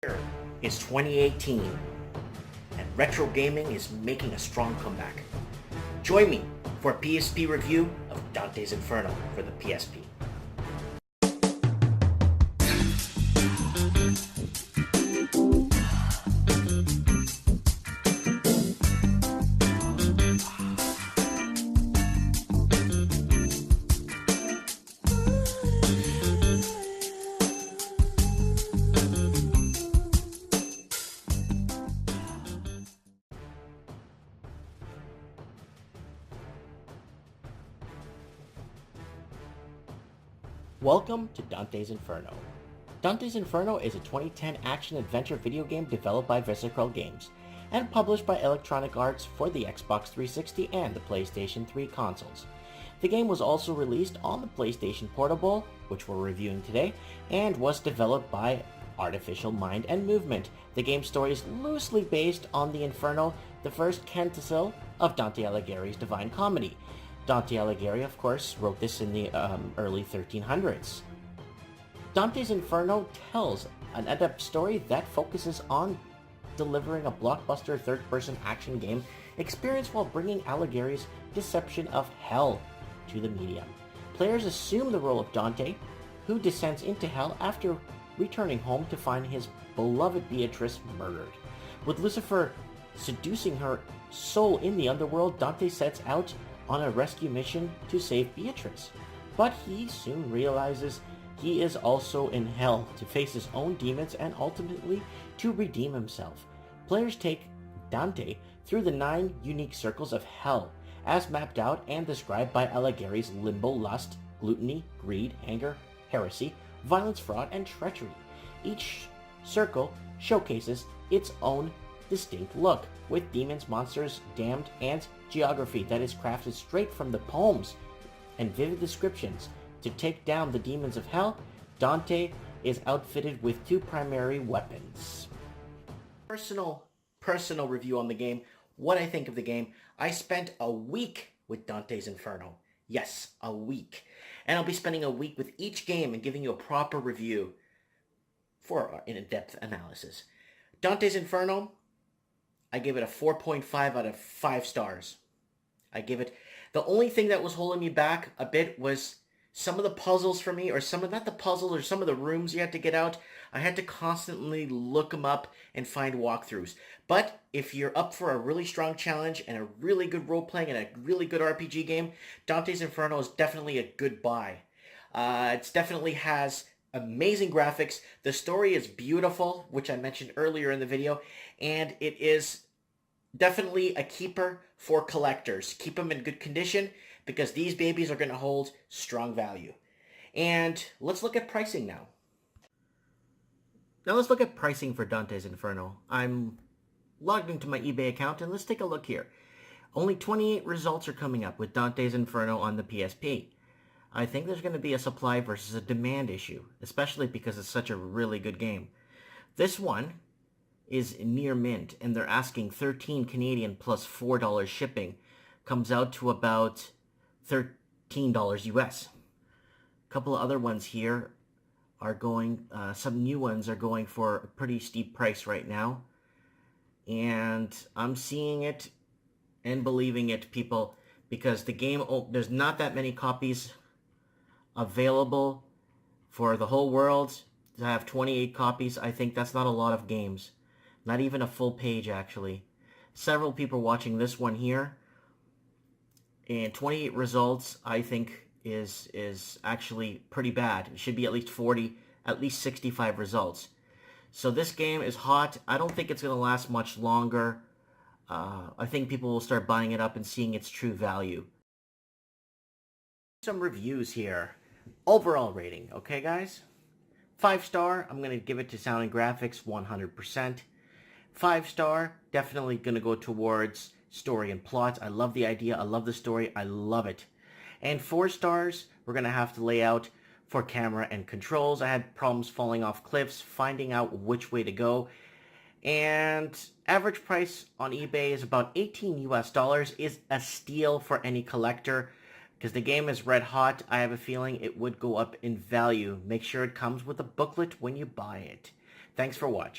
Year is 2018, and retro gaming is making a strong comeback. Join me for a PSP review of Dante's Inferno for the PSP. Welcome to Dante's Inferno. Dante's Inferno is a 2010 action-adventure video game developed by Virgil Games and published by Electronic Arts for the Xbox 360 and the PlayStation 3 consoles. The game was also released on the PlayStation Portable, which we're reviewing today, and was developed by Artificial Mind and Movement. The game's story is loosely based on the Inferno, the first canticle of Dante Alighieri's Divine Comedy. Dante Alighieri, of course, wrote this in the early 1300s. Dante's Inferno tells an adept story that focuses on delivering a blockbuster third-person action game experience while bringing Alighieri's deception of hell to the medium. Players assume the role of Dante, who descends into hell after returning home to find his beloved Beatrice murdered. With Lucifer seducing her soul in the underworld, Dante sets out on a rescue mission to save Beatrice. But he soon realizes he is also in hell to face his own demons and ultimately to redeem himself. Players take Dante through the 9 unique circles of hell, as mapped out and described by Alighieri's limbo, lust, gluttony, greed, anger, heresy, violence, fraud, and treachery. Each circle showcases its own distinct look, with demons, monsters, damned, and geography that is crafted straight from the poems and vivid descriptions. To take down the demons of hell, Dante is outfitted with 2 primary weapons. Personal review on the game, what I think of the game. I spent a week with Dante's Inferno. Yes, a week. And I'll be spending a week with each game and giving you a proper review for an in-depth analysis. Dante's Inferno, I gave it a 4.5 out of 5 stars. The only thing that was holding me back a bit was some of the puzzles for me, or some of the rooms you had to get out. I had to constantly look them up and find walkthroughs. But if you're up for a really strong challenge and a really good role-playing and a really good RPG game, Dante's Inferno is definitely a good buy. It definitely has amazing graphics. The story is beautiful, which I mentioned earlier in the video, and it is definitely a keeper for collectors. Keep them in good condition because these babies are going to hold strong value. And let's look at pricing now. Now let's look at pricing for Dante's Inferno. I'm logged into my eBay account and let's take a look here. Only 28 results are coming up with Dante's Inferno on the PSP. I think there's going to be a supply versus a demand issue, especially because it's such a really good game. This one is near mint, and they're asking 13 Canadian plus $4 shipping. Comes out to about $13 US. A couple of other ones here are going, some new ones are going for a pretty steep price right now. And I'm seeing it and believing it, people, because the game, there's not that many copies available for the whole world. To have 28 copies, I think that's not a lot of games. Not even a full page, actually. Several people watching this one here. And 28 results, I think, is actually pretty bad. It should be at least 40, at least 65 results. So this game is hot. I don't think it's going to last much longer. I think people will start buying it up and seeing its true value. Some reviews here. Overall rating, okay guys? 5-star, I'm going to give it to sound and graphics 100%. 5-star, definitely going to go towards story and plot. I love the idea, I love the story, I love it. And 4 stars, we're going to have to lay out for camera and controls. I had problems falling off cliffs, finding out which way to go. And average price on eBay is about $18 US, is a steal for any collector. Because the game is red hot, I have a feeling it would go up in value. Make sure it comes with a booklet when you buy it. Thanks for watching.